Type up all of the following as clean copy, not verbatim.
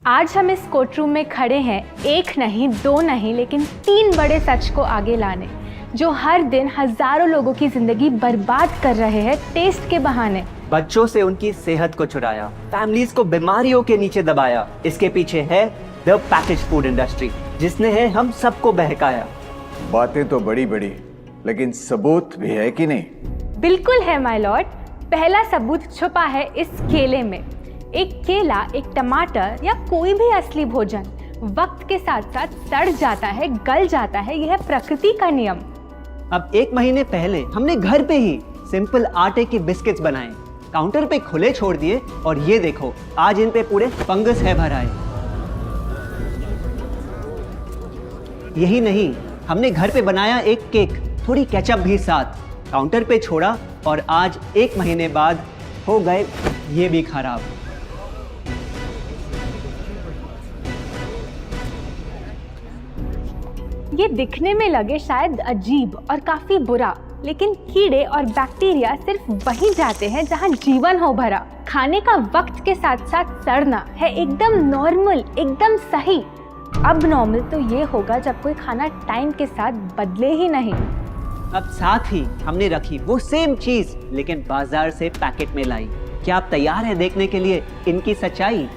आज हम इस कोर्टरूम में खड़े हैं एक नहीं, दो नहीं, लेकिन 3 बड़े सच को आगे लाने, जो हर दिन हजारों लोगों की जिंदगी बर्बाद कर रहे हैं टेस्ट के बहाने। बच्चों से उनकी सेहत को चुराया, फैमिलीज को बीमारियों के नीचे दबाया। इसके पीछे है द पैकेज फूड इंडस्ट्री, जिसने है हम सबको बहकाया। बातें तो बड़ी बड़ी, लेकिन सबूत भी है कि नहीं? बिल्कुल है माय लॉर्ड। पहला सबूत छुपा है इस केले में। एक केला, एक टमाटर या कोई भी असली भोजन वक्त के साथ साथ सड़ जाता है, गल जाता है। यह प्रकृति का नियम। अब 1 महीने पहले हमने घर पे ही सिंपल आटे के बिस्किट्स बनाए, काउंटर पे खुले छोड़ दिए, और ये देखो आज इन पे पूरे फंगस है भर आए। यही नहीं, हमने घर पे बनाया एक केक, थोड़ी केचप भी साथ, काउंटर पे छोड़ा, और आज 1 महीने बाद हो गए ये भी खराब। ये दिखने में लगे शायद अजीब और काफी बुरा, लेकिन कीड़े और बैक्टीरिया सिर्फ वहीं जाते हैं जहां जीवन हो भरा। खाने का वक्त के साथ साथ सड़ना है एकदम नॉर्मल, एकदम सही। अब नॉर्मल तो ये होगा जब कोई खाना टाइम के साथ बदले ही नहीं। अब साथ ही हमने रखी वो सेम चीज, लेकिन बाजार से पैकेट में लाई। क्या आप तैयार हैं देखने के लिए इनकी सच्चाई?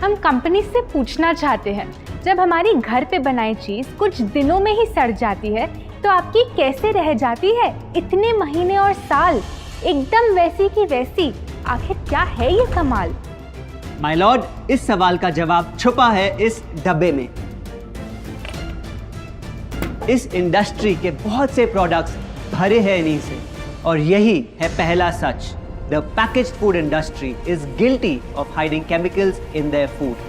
हम कंपनी से पूछना चाहते हैं, जब हमारी घर पे बनाई चीज कुछ दिनों में ही सड़ जाती है, तो आपकी कैसे रह जाती है इतने महीने और साल एकदम वैसी की वैसी? आखिर क्या है ये कमाल? माय लॉर्ड, इस सवाल का जवाब छुपा है इस डब्बे में। इस इंडस्ट्री के बहुत से प्रोडक्ट्स भरे हैं इन्हीं से, और यही है पहला सच। The packaged food industry is guilty of hiding chemicals in their food.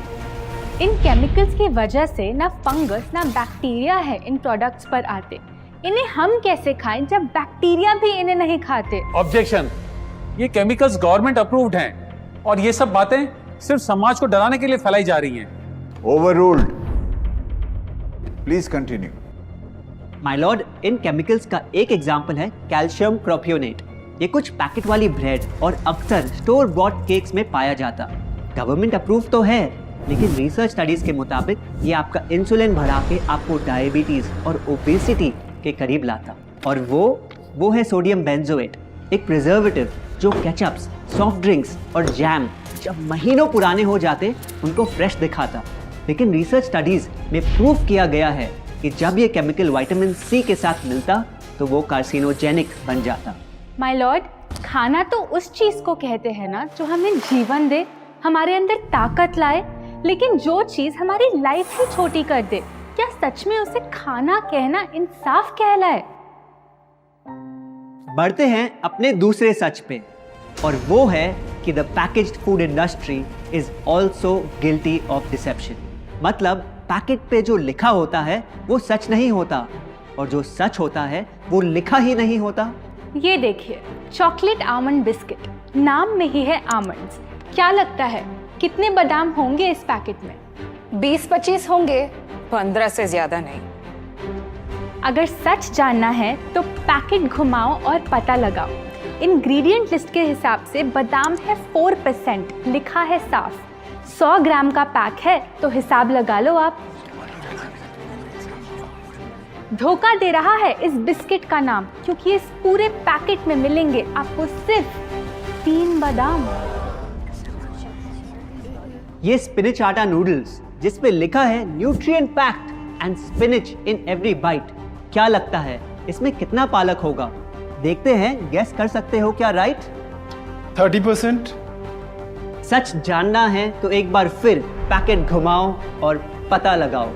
In chemicals की वजह से ना फंगस ना बैक्टीरिया है इन प्रोडक्ट्स पर आते। इन्हें हम कैसे खाएं जब बैक्टीरिया भी इन्हें नहीं खाते? ऑब्जेक्शन, ये केमिकल्स गवर्नमेंट अप्रूव्ड हैं, और ये सब बातें सिर्फ समाज को डराने के लिए फैलाई जा रही हैं। Overruled. Please continue. My Lord, in chemicals का एक एग्जांपल है कैल्शियम प्रोपियोनेट। ये कुछ पैकेट वाली ब्रेड और अक्सर स्टोर बॉट केक्स में पाया जाता। गवर्नमेंट अप्रूव तो है, लेकिन रिसर्च स्टडीज के मुताबिक ये आपका इंसुलिन बढ़ा के आपको डायबिटीज और ओबेसिटी के करीब लाता। और वो है सोडियम बेंजोएट, एक प्रिजर्वेटिव जो केचप्स, सॉफ्ट ड्रिंक्स और जैम जब महीनों पुराने हो जाते उनको फ्रेश दिखाता। लेकिन रिसर्च स्टडीज में प्रूव किया गया है कि जब ये केमिकल विटामिन सी के साथ मिलता तो वो कार्सिनोजेनिक बन जाता। माय लॉर्ड, खाना तो उस चीज को कहते हैं ना जो हमें जीवन दे, हमारे अंदर ताकत लाए। लेकिन जो चीज हमारी लाइफ ही छोटी कर दे, क्या सच में उसे खाना कहना इंसाफ कहलाए? बढ़ते हैं अपने दूसरे सच पे, और वो है कि the packaged food industry is also guilty of deception. मतलब पैकेट पे जो लिखा होता है वो सच नहीं होता, और जो सच होता है वो लिखा ही नहीं होता। ये देखिए, चॉकलेट आमंड बिस्किट, नाम में ही है आमंड्स। क्या लगता है कितने बादाम होंगे इस पैकेट में? 20-25 होंगे, 15 से ज्यादा नहीं। अगर सच जानना है तो पैकेट घुमाओ और पता लगाओ। इंग्रेडिएंट लिस्ट के हिसाब से बादाम है 4%, लिखा है साफ। 100 ग्राम का पैक है तो हिसाब लगा लो आप। धोखा दे रहा है इस बिस्किट का नाम, क्योंकि इस पूरे पैकेट में मिलेंगे आपको सिर्फ 3 बादाम। ये स्पिनच आटा नूडल्स, जिस पे लिखा है nutrient packed and spinach in every bite. क्या लगता है इसमें कितना पालक होगा? देखते हैं, गेस कर सकते हो क्या राइट? 30%। सच जानना है तो एक बार फिर पैकेट घुमाओ और पता लगाओ।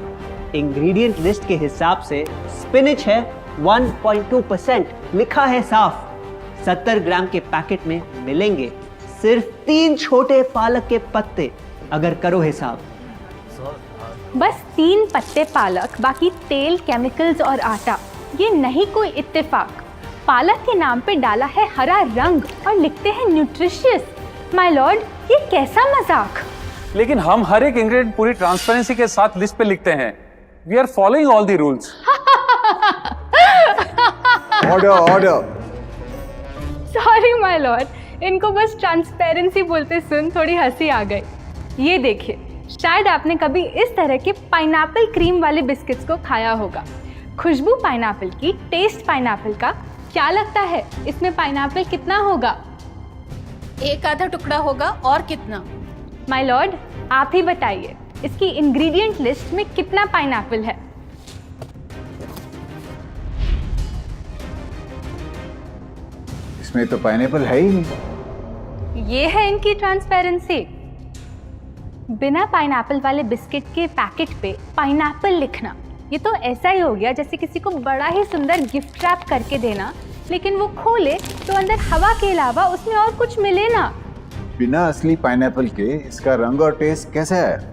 इंग्रेडिएंट लिस्ट के हिसाब से स्पिनच है 1.2%, लिखा है साफ। 70 ग्राम के पैकेट में मिलेंगे सिर्फ 3 छोटे पालक के पत्ते। अगर करो हिसाब, बस 3 पत्ते पालक, बाकी तेल, केमिकल्स और आटा। ये नहीं कोई इत्तेफाक। पालक के नाम पे डाला है हरा रंग और लिखते हैं न्यूट्रिशियस। माय लॉर्ड, ये कैसा मजाक? लेकिन हम हर एक इंग्रेडिएंट पूरी ट्रांसपेरेंसी के साथ लिस्ट पे लिखते हैं। We are following all the rules. Order order. Sorry my Lord, इनको बस ट्रांसपेरेंसी बोलते सुन थोड़ी हंसी आ गई। ये देखिए, शायद आपने कभी इस तरह के पाइनएप्पल क्रीम वाले बिस्किट्स को खाया होगा। खुशबू पाइनएप्पल की, टेस्ट पाइनएप्पल का। क्या लगता है इसमें पाइनएप्पल कितना होगा? एक आधा टुकड़ा होगा, और कितना? माय लॉर्ड, आप ही बताइए, इसकी इंग्रेडिएंट लिस्ट में कितना पाइनएप्पल है? इसमें तो पाइनएप्पल है ही नहीं। ये है इनकी ट्रांसपेरेंसी। बिना पाइनएप्पल वाले बिस्किट के पैकेट पे पाइनएप्पल लिखना, ये तो ऐसा ही हो गया जैसे किसी को बड़ा ही सुंदर गिफ्ट रैप करके देना, लेकिन वो खोले तो अंदर हवा के अलावा उसमें और कुछ मिले ना। बिना असली पाइनएप्पल के इसका रंग और टेस्ट कैसा है?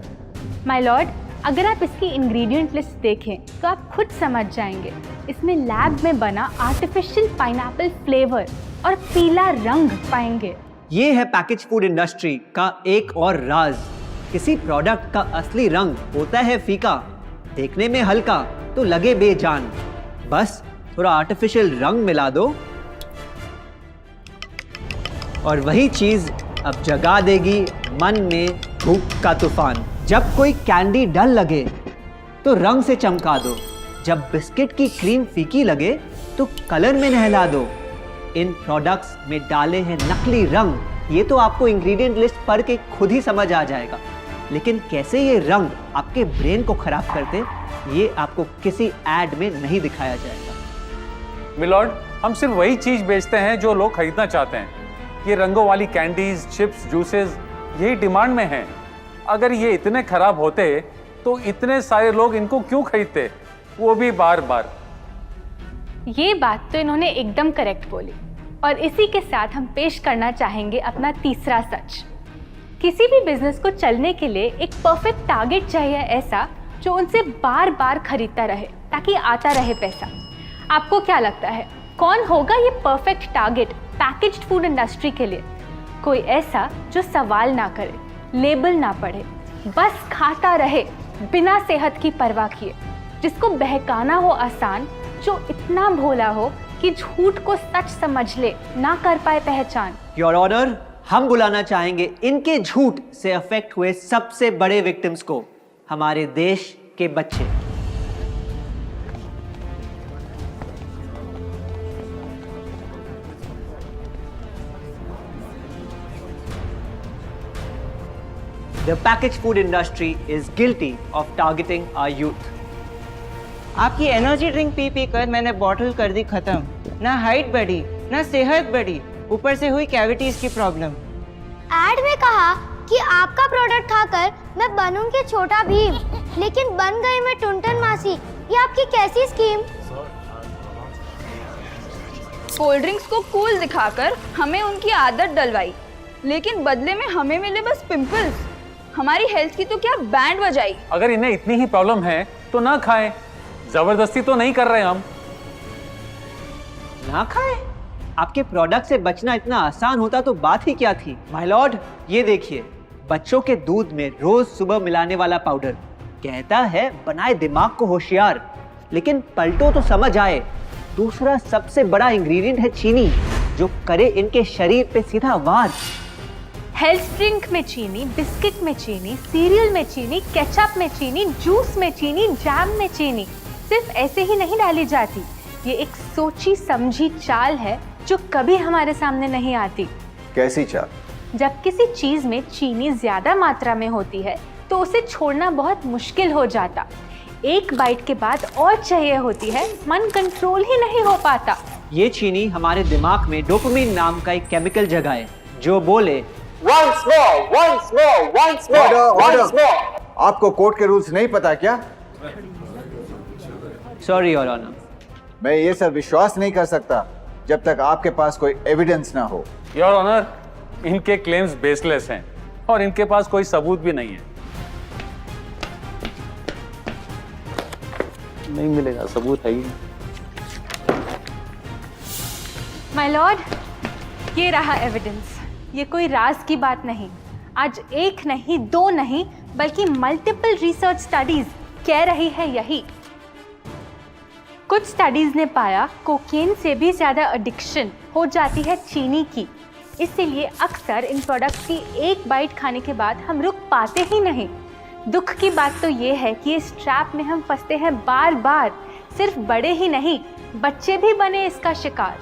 माय लॉर्ड, अगर आप इसकी इंग्रेडिएंट लिस्ट देखें तो आप खुद समझ जाएंगे। इसमें लैब में बना आर्टिफिशियल पाइनएप्पल फ्लेवर और पीला रंग पाएंगे। ये है पैकेज फूड इंडस्ट्री का एक और राज। किसी प्रोडक्ट का असली रंग होता है फीका, देखने में हल्का तो लगे बेजान। बस थोड़ा आर्टिफिशियल रंग मिला दो और वही चीज अब जगा देगी मन में भूख का तूफान। जब कोई कैंडी डल लगे तो रंग से चमका दो, जब बिस्किट की क्रीम फीकी लगे तो कलर में नहला दो। इन प्रोडक्ट्स में डाले हैं नकली रंग, ये तो आपको इंग्रेडिएंट लिस्ट पढ़ के खुद ही समझ आ जाएगा। लेकिन कैसे ये रंग आपके ब्रेन को खराब करते, ये आपको किसी एड में नहीं दिखाया जाएगा। मिलॉर्ड, हम सिर्फ वही चीज बेचते हैं जो लोग खरीदना चाहते हैं। ये रंगों वाली कैंडीज, चिप्स, जूसेस यही डिमांड में हैं। अगर ये इतने खराब होते तो इतने सारे लोग इनको क्यों खरीदते, वो भी बार बार। ये बात तो इन्होंने एकदम करेक्ट बोली। और इसी के साथ हम पेश करना चाहेंगे अपना तीसरा सच। किसी भी बिजनेस को चलने के लिए एक परफेक्ट टारगेट चाहिए, ऐसा जो उनसे बार बार खरीदता रहे ताकि आता रहे पैसा। आपको क्या लगता है कौन होगा ये perfect target packaged food industry के लिए? कोई ऐसा जो सवाल ना करे, लेबल ना पढ़े, बस खाता रहे बिना सेहत की परवाह किए, जिसको बहकाना हो आसान, जो इतना भोला हो कि झूठ को सच समझ ले, ना कर पाए पहचान। योर ऑनर, हम बुलाना चाहेंगे इनके झूठ से अफेक्ट हुए सबसे बड़े विक्टिम्स को, हमारे देश के बच्चे। The packaged food industry is guilty of targeting our youth. आपकी एनर्जी ड्रिंक पी पी कर मैंने बॉटल कर दी खत्म। ना हाइट बढ़ी, ना सेहत बढ़ी, ऊपर से हुई कैविटीज की प्रॉब्लम। एड में कहा कि आपका प्रोडक्ट खाकर मैं बनूंगी छोटा भीम, लेकिन बन गई मैं टुनटन मासी। ये आपकी कैसी स्कीम? कोल्ड ड्रिंक्स को कूल दिखाकर हमें उनकी आदत डलवाई, लेकिन बदले में हमें मिले बस पिंपल्स। हमारी हेल्थ की तो क्या बैंड बजाई। अगर इन्हें इतनी ही प्रॉब्लम है तो ना खाएं, जबरदस्ती तो नहीं कर रहे हम। ना खाए? आपके प्रोडक्ट से बचना इतना आसान होता तो बात ही क्या थी। माय लॉर्ड, ये देखिए, बच्चों के दूध में रोज सुबह मिलाने वाला पाउडर कहता है बनाए दिमाग को होशियार, लेकिन पलटो तो समझ आए। दूसरा सबसे बड़ा इंग्रेडिएंट है चीनी, जो करे इनके शरीर पे सीधा वार। हेल्थ ड्रिंक में चीनी, बिस्किट में चीनी, सीरियल में चीनी, केचप में चीनी, जूस में चीनी, जैम में चीनी सिर्फ ऐसे ही नहीं डाली जाती। ये एक सोची समझी चाल है जो कभी हमारे सामने नहीं आती। कैसी चाल? जब किसी चीज में चीनी ज्यादा मात्रा में होती है तो उसे छोड़ना बहुत मुश्किल हो जाता। एक बाइट के बाद और चाहिए होती है, मन कंट्रोल ही नहीं हो पाता। ये चीनी हमारे दिमाग में डोपामिन नाम का एक केमिकल जगाए, जो बोले Once more, once more, once more, once more. आपको कोर्ट के रूल्स नहीं पता क्या? Sorry your honour. मैं ये सब विश्वास नहीं कर सकता जब तक आपके पास कोई एविडेंस ना हो। योर ऑनर, इनके क्लेम्स बेसलेस हैं और इनके पास कोई सबूत भी नहीं है। नहीं मिलेगा, सबूत है ही। माय लॉर्ड, ये रहा एविडेंस। ये कोई राज की बात नहीं। आज एक नहीं, दो नहीं, बल्कि मल्टीपल रिसर्च स्टडीज कह रही है यही। कुछ स्टडीज ने पाया कोकेन से भी ज़्यादा एडिक्शन हो जाती है चीनी की। इसीलिए अक्सर इन प्रोडक्ट्स की एक बाइट खाने के बाद हम रुक पाते ही नहीं। दुख की बात तो ये है कि इस ट्रैप में हम फंसते हैं बार बार। सिर्फ बड़े ही नहीं, बच्चे भी बने इसका शिकार।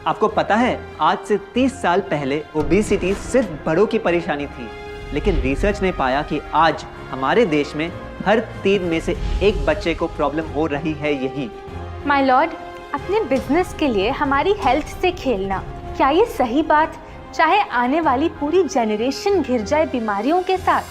आपको पता है, आज से 30 साल पहले ओबेसिटी सिर्फ बड़ों की परेशानी थी, लेकिन रिसर्च ने पाया कि आज हमारे देश में हर 3 में से 1 बच्चे को प्रॉब्लम हो रही है यही। माय लॉर्ड, अपने बिजनेस के लिए हमारी हेल्थ से खेलना, क्या ये सही बात? चाहे आने वाली पूरी जनरेशन घिर जाए बीमारियों के साथ।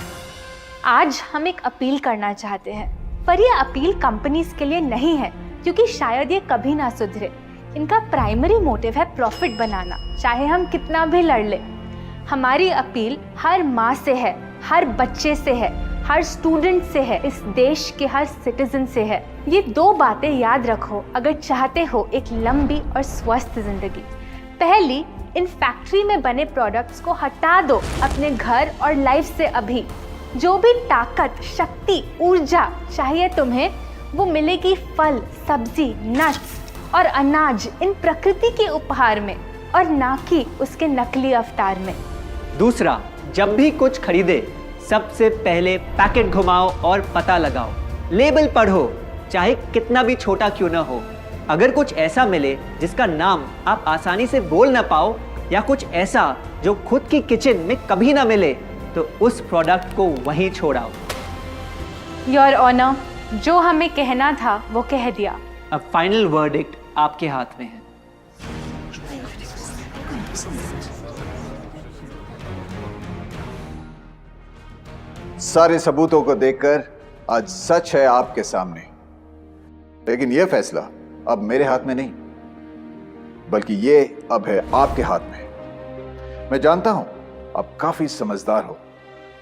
आज हम एक अपील करना चाहते हैं, पर यह अपील कंपनीज के लिए नहीं है, क्योंकि शायद ये कभी ना सुधरे। इनका प्राइमरी मोटिव है प्रॉफिट बनाना, चाहे हम कितना भी लड़ लें। हमारी अपील हर माँ से है, हर बच्चे से है, हर स्टूडेंट से है, इस देश के हर सिटीजन से है। ये 2 बातें याद रखो अगर चाहते हो एक लंबी और स्वस्थ जिंदगी। पहली, इन फैक्ट्री में बने प्रोडक्ट्स को हटा दो अपने घर और लाइफ से अभी। जो भी ताकत, शक्ति, ऊर्जा चाहिए तुम्हें, वो मिलेगी फल, सब्जी, नट्स और अनाज इन प्रकृति के उपहार में, और ना कि उसके नकली अवतार में। दूसरा, जब भी कुछ खरीदे सबसे पहले पैकेट घुमाओ और पता लगाओ, लेबल पढ़ो, चाहे कितना भी छोटा क्यों ना हो। अगर कुछ ऐसा मिले जिसका नाम आप आसानी से बोल ना पाओ, या कुछ ऐसा जो खुद की किचन में कभी ना मिले, तो उस प्रोडक्ट को वहीं छोड़ाओ। योर ऑनर, जो हमें कहना था वो कह दिया। अब फाइनल वर्डिक्ट आपके हाथ में है। सारे सबूतों को देखकर आज सच है आपके सामने, लेकिन यह फैसला अब मेरे हाथ में नहीं, बल्कि ये अब है आपके हाथ में। मैं जानता हूं आप काफी समझदार हो,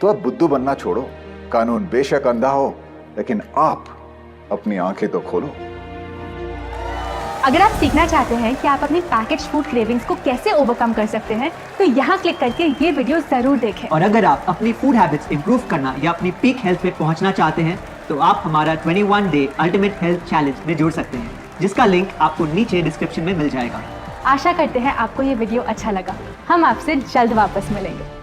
तो अब बुद्धू बनना छोड़ो। कानून बेशक अंधा हो, लेकिन आप अपनी आंखें तो खोलो। अगर आप सीखना चाहते हैं कि आप अपनी पैकेज फूड क्रेविंग्स को कैसे ओवरकम कर सकते हैं, तो यहाँ क्लिक करके ये वीडियो जरूर देखें। और अगर आप अपनी फूड हैबिट्स इंप्रूव करना या अपनी पीक हेल्थ पे पहुंचना चाहते हैं, तो आप हमारा 21 डे अल्टीमेट हेल्थ चैलेंज में जुड़ सकते हैं, जिसका लिंक आपको नीचे डिस्क्रिप्शन में मिल जाएगा। आशा करते हैं आपको ये वीडियो अच्छा लगा। हम आपसे जल्द वापस मिलेंगे।